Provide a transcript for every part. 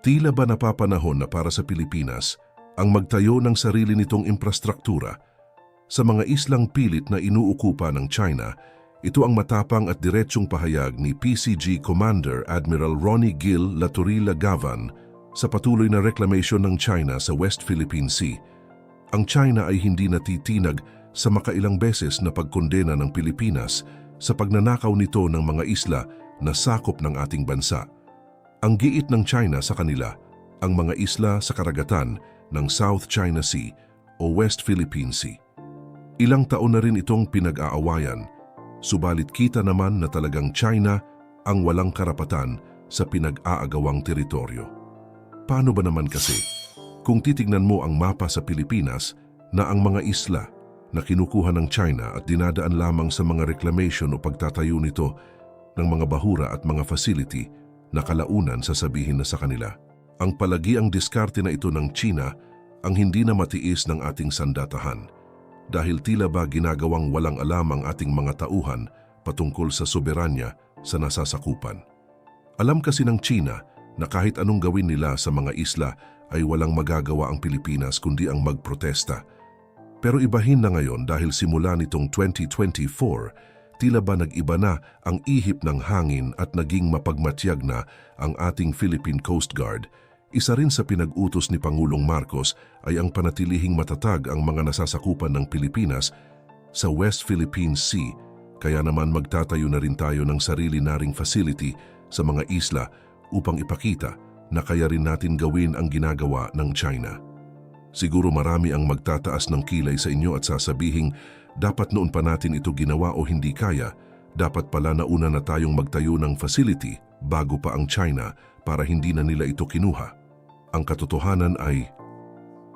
Tila ba napapanahon na para sa Pilipinas ang magtayo ng sarili nitong infrastruktura? Sa mga islang pilit na inuukupa ng China, ito ang matapang at diretsyong pahayag ni PCG Commander Admiral Ronnie Gil Laturilla Gavan sa patuloy na reclamation ng China sa West Philippine Sea. Ang China ay hindi natitinag sa makailang beses na pagkondena ng Pilipinas sa pagnanakaw nito ng mga isla na sakop ng ating bansa. Ang giit ng China sa kanila, ang mga isla sa karagatan ng South China Sea o West Philippine Sea. Ilang taon na rin itong pinag-aawayan, subalit kita naman na talagang China ang walang karapatan sa pinag-aagawang teritoryo. Paano ba naman kasi kung titignan mo ang mapa sa Pilipinas na ang mga isla na kinukuha ng China at dinadaan lamang sa mga reclamation o pagtatayo nito ng mga bahura at mga facility na kalaunan sasabihin na sa kanila. Ang palagiang diskarte na ito ng China ang hindi na matiis ng ating sandatahan dahil tila ba ginagawang walang alam ang ating mga tauhan patungkol sa soberanya sa nasasakupan. Alam kasi ng China na kahit anong gawin nila sa mga isla ay walang magagawa ang Pilipinas kundi ang magprotesta. Pero ibahin na ngayon dahil simula nitong 2024, tila ba nag-iba na ang ihip ng hangin at naging mapagmatyag na ang ating Philippine Coast Guard. Isa rin sa pinag-utos ni Pangulong Marcos ay ang panatilihing matatag ang mga nasasakupan ng Pilipinas sa West Philippine Sea. Kaya naman magtatayo na rin tayo ng sarili naring facility sa mga isla upang ipakita na kaya rin natin gawin ang ginagawa ng China. Siguro marami ang magtataas ng kilay sa inyo at sasabihing, dapat noon pa natin ito ginawa o hindi kaya, dapat pala nauna na tayong magtayo ng facility bago pa ang China para hindi na nila ito kinuha. Ang katotohanan ay,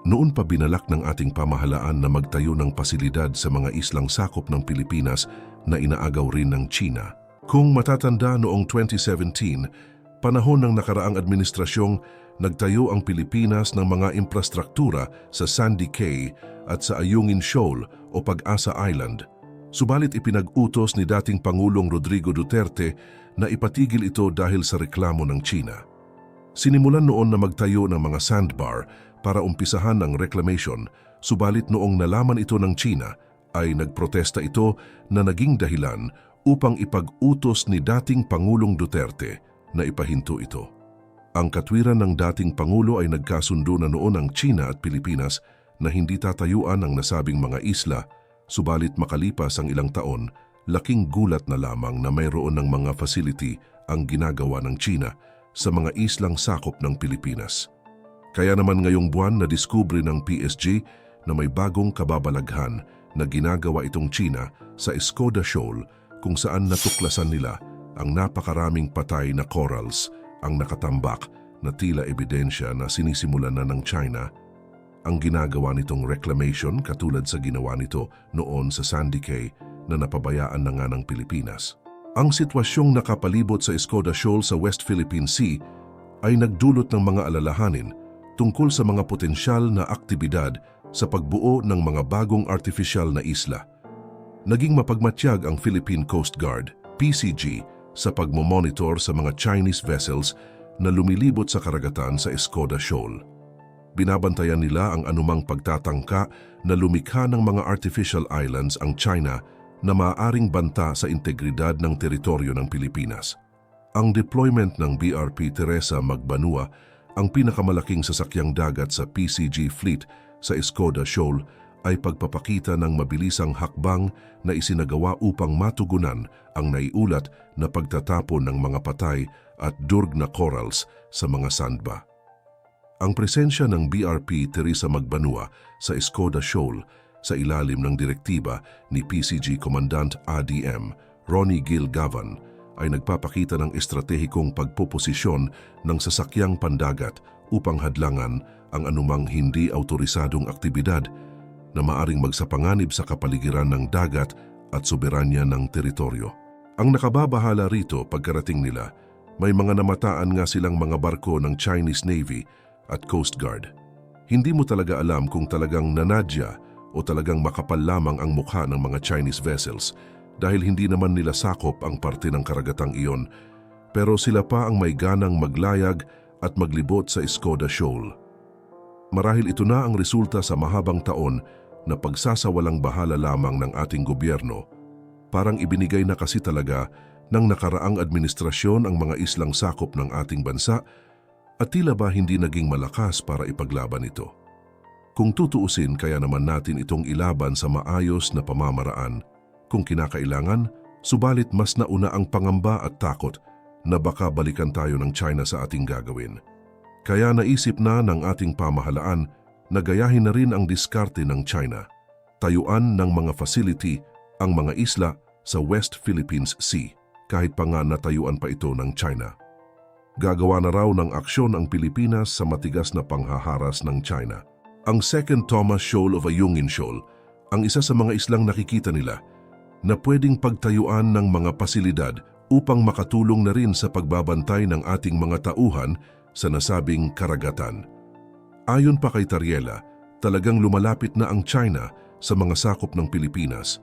noon pa binalak ng ating pamahalaan na magtayo ng pasilidad sa mga islang sakop ng Pilipinas na inaagaw rin ng China. Kung matatanda noong 2017, panahon ng nakaraang administrasyong nagtayo ang Pilipinas ng mga infrastruktura sa Sandy Cay at sa Ayungin Shoal o Pag-asa Island. Subalit ipinag-utos ni dating Pangulong Rodrigo Duterte na ipatigil ito dahil sa reklamo ng China. Sinimulan noon na magtayo ng mga sandbar para umpisahan ang reclamation, subalit noong nalaman ito ng China ay nagprotesta ito na naging dahilan upang ipag-utos ni dating Pangulong Duterte na ipahinto ito. Ang katwiran ng dating Pangulo ay nagkasundo na noon ang China at Pilipinas na hindi tatayuan ang nasabing mga isla, subalit makalipas ang ilang taon, laking gulat na lamang na mayroon ng mga facility ang ginagawa ng China sa mga islang sakop ng Pilipinas. Kaya naman ngayong buwan nadiskubre ng PSG na may bagong kababalaghan na ginagawa itong China sa Escoda Shoal kung saan natuklasan nila ang napakaraming patay na corals ang nakatambak na tila ebidensya na sinisimulan na ng China ang ginagawa nitong reclamation katulad sa ginawa nito noon sa Sandy Cay na napabayaan na nga ng Pilipinas. Ang sitwasyong nakapalibot sa Escoda Shoal sa West Philippine Sea ay nagdulot ng mga alalahanin tungkol sa mga potensyal na aktibidad sa pagbuo ng mga bagong artificial na isla. Naging mapagmatyag ang Philippine Coast Guard, PCG, sa pagmomonitor sa mga Chinese vessels na lumilibot sa karagatan sa Escoda Shoal. Binabantayan nila ang anumang pagtatangka na lumikha ng mga artificial islands ang China na maaaring banta sa integridad ng teritoryo ng Pilipinas. Ang deployment ng BRP Teresa Magbanua, ang pinakamalaking sasakyang dagat sa PCG fleet sa Escoda Shoal, ay pagpapakita ng mabilisang hakbang na isinagawa upang matugunan ang naiulat na pagtatapon ng mga patay at durg na corals sa mga sandbar. Ang presensya ng BRP Teresa Magbanua sa Escoda Shoal sa ilalim ng direktiba ni PCG Commandant ADM Ronnie Gil Gavan ay nagpapakita ng estratehikong pagpoposisyon ng sasakyang pandagat upang hadlangan ang anumang hindi autorisadong aktibidad na maaring magsapanganib sa kapaligiran ng dagat at soberanya ng teritoryo. Ang nakababahala rito pagkarating nila, may mga namataan nga silang mga barko ng Chinese Navy at Coast Guard. Hindi mo talaga alam kung talagang nanadya o talagang makapal lamang ang mukha ng mga Chinese vessels dahil hindi naman nila sakop ang parte ng karagatang iyon, pero sila pa ang may ganang maglayag at maglibot sa Skoda Shoal. Marahil ito na ang resulta sa mahabang taon na pagsasawalang bahala lamang ng ating gobyerno. Parang ibinigay na kasi talaga ng nakaraang administrasyon ang mga islang sakop ng ating bansa at tila ba hindi naging malakas para ipaglaban ito. Kung tutuusin, kaya naman natin itong ilaban sa maayos na pamamaraan kung kinakailangan, subalit mas nauna ang pangamba at takot na baka balikan tayo ng China sa ating gagawin. Kaya naisip na ng ating pamahalaan na gayahin na rin ang diskarte ng China. Tayuan ng mga facility ang mga isla sa West Philippines Sea, kahit pa nga natayuan pa ito ng China. Gagawa na raw ng aksyon ang Pilipinas sa matigas na panghaharas ng China. Ang Second Thomas Shoal of Ayungin Shoal, ang isa sa mga islang nakikita nila na pwedeng pagtayuan ng mga pasilidad upang makatulong na rin sa pagbabantay ng ating mga tauhan sa nasabing karagatan. Ayon pa kay Tariela, talagang lumalapit na ang China sa mga sakop ng Pilipinas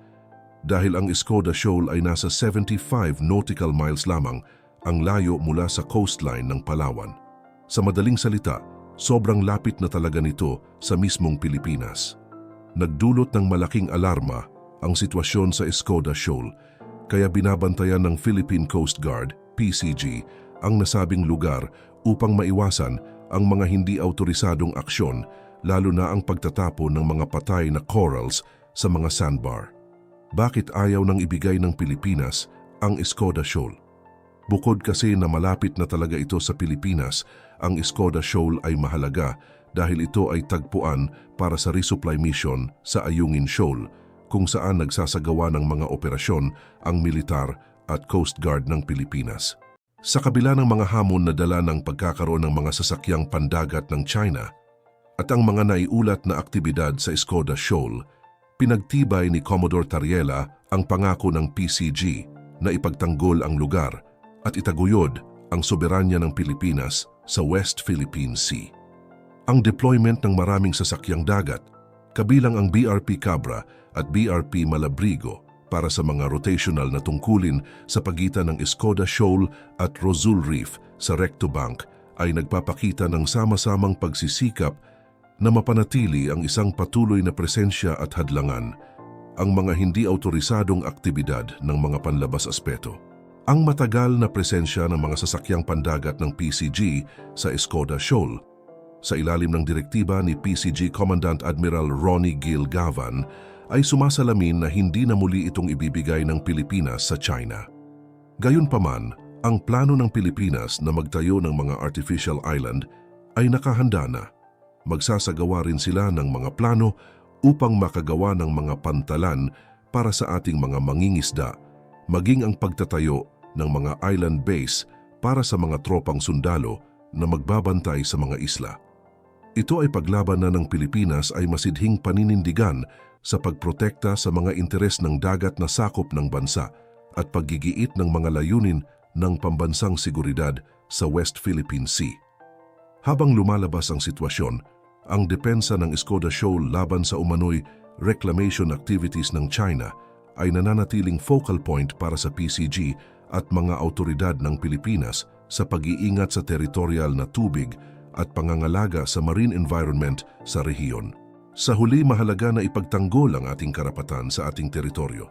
dahil ang Skoda Shoal ay nasa 75 nautical miles lamang ang layo mula sa coastline ng Palawan. Sa madaling salita, sobrang lapit na talaga nito sa mismong Pilipinas. Nagdulot ng malaking alarma ang sitwasyon sa Skoda Shoal, kaya binabantayan ng Philippine Coast Guard, PCG, ang nasabing lugar upang maiwasan ang mga hindi autorisadong aksyon, lalo na ang pagtatapo ng mga patay na corals sa mga sandbar. Bakit ayaw nang ibigay ng Pilipinas ang Skoda Shoal? Bukod kasi na malapit na talaga ito sa Pilipinas, ang Skoda Shoal ay mahalaga dahil ito ay tagpuan para sa resupply mission sa Ayungin Shoal, kung saan nagsasagawa ng mga operasyon ang militar at Coast Guard ng Pilipinas. Sa kabila ng mga hamon na dala ng pagkakaroon ng mga sasakyang pandagat ng China at ang mga naiulat na aktibidad sa Skoda Shoal, pinagtibay ni Commodore Tariela ang pangako ng PCG na ipagtanggol ang lugar at itaguyod ang soberanya ng Pilipinas sa West Philippine Sea. Ang deployment ng maraming sasakyang dagat, kabilang ang BRP Cabra at BRP Malabrigo para sa mga rotational na tungkulin sa pagitan ng Skoda Shoal at Rosul Reef sa Recto Bank, ay nagpapakita ng sama-samang pagsisikap na mapanatili ang isang patuloy na presensya at hadlangan ang mga hindi autorisadong aktibidad ng mga panlabas aspeto. Ang matagal na presensya ng mga sasakyang pandagat ng PCG sa Skoda Shoal, sa ilalim ng direktiba ni PCG Commandant Admiral Ronnie Gil Gavan, ay sumasalamin na hindi na muli itong ibibigay ng Pilipinas sa China. Gayunpaman, ang plano ng Pilipinas na magtayo ng mga artificial island ay nakahanda na. Magsasagawa rin sila ng mga plano upang makagawa ng mga pantalan para sa ating mga mangingisda, maging ang pagtatayo ng mga island base para sa mga tropang sundalo na magbabantay sa mga isla. Ito ay paglaban na ng Pilipinas ay masidhing paninindigan sa pagprotekta sa mga interes ng dagat na sakop ng bansa at paggigiit ng mga layunin ng pambansang seguridad sa West Philippine Sea. Habang lumalabas ang sitwasyon, ang depensa ng Skoda Shoal laban sa umano'y reclamation activities ng China ay nananatiling focal point para sa PCG at mga autoridad ng Pilipinas sa pag-iingat sa territorial na tubig at pangangalaga sa marine environment sa rehiyon. Sa huli, mahalaga na ipagtanggol ang ating karapatan sa ating teritoryo.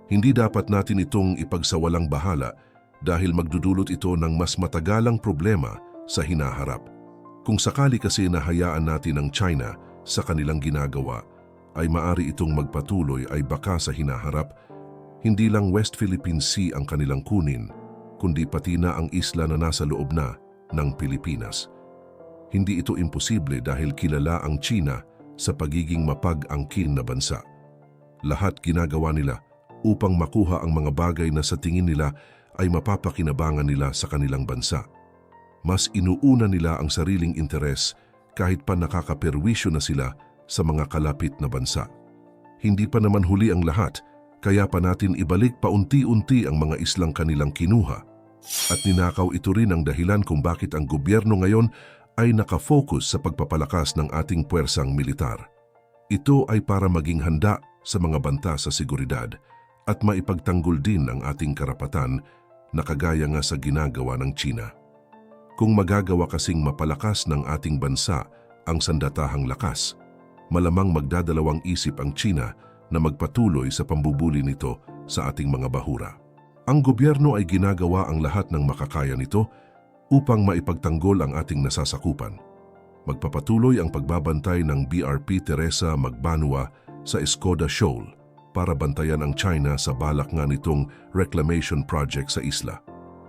Hindi dapat natin itong ipagsawalang bahala dahil magdudulot ito ng mas matagalang problema sa hinaharap. Kung sakali kasi nahayaan natin ang China sa kanilang ginagawa, ay maari itong magpatuloy ay baka sa hinaharap, hindi lang West Philippine Sea ang kanilang kunin, kundi pati na ang isla na nasa loob na ng Pilipinas. Hindi ito imposible dahil kilala ang China sa pagiging mapag-angkin na bansa. Lahat ginagawa nila upang makuha ang mga bagay na sa tingin nila ay mapapakinabangan nila sa kanilang bansa. Mas inuuna nila ang sariling interes kahit pa nakakaperwisyo na sila sa mga kalapit na bansa. Hindi pa naman huli ang lahat, kaya pa natin ibalik paunti-unti ang mga islang kanilang kinuha. At ninakaw ito rin ang dahilan kung bakit ang gobyerno ngayon ay nakafocus sa pagpapalakas ng ating puwersang militar. Ito ay para maging handa sa mga banta sa seguridad at maipagtanggol din ang ating karapatan na kagaya nga sa ginagawa ng China. Kung magagawa kasing mapalakas ng ating bansa ang sandatahang lakas, malamang magdadalawang isip ang China na magpatuloy sa pambubuli nito sa ating mga bahura. Ang gobyerno ay ginagawa ang lahat ng makakaya nito upang maipagtanggol ang ating nasasakupan. Magpapatuloy ang pagbabantay ng BRP Teresa Magbanua sa Escoda Shoal para bantayan ang China sa balak nga nitong reclamation project sa isla.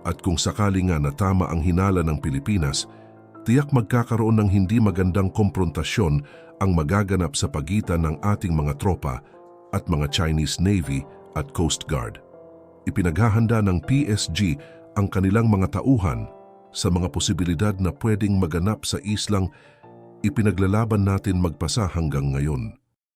At kung sakali nga na tama ang hinala ng Pilipinas, tiyak magkakaroon ng hindi magandang komprontasyon ang magaganap sa pagitan ng ating mga tropa at mga Chinese Navy at Coast Guard. Ipinaghahanda ng PSG ang kanilang mga tauhan sa mga posibilidad na pwedeng maganap sa islang ipinaglalaban natin magpasa hanggang ngayon.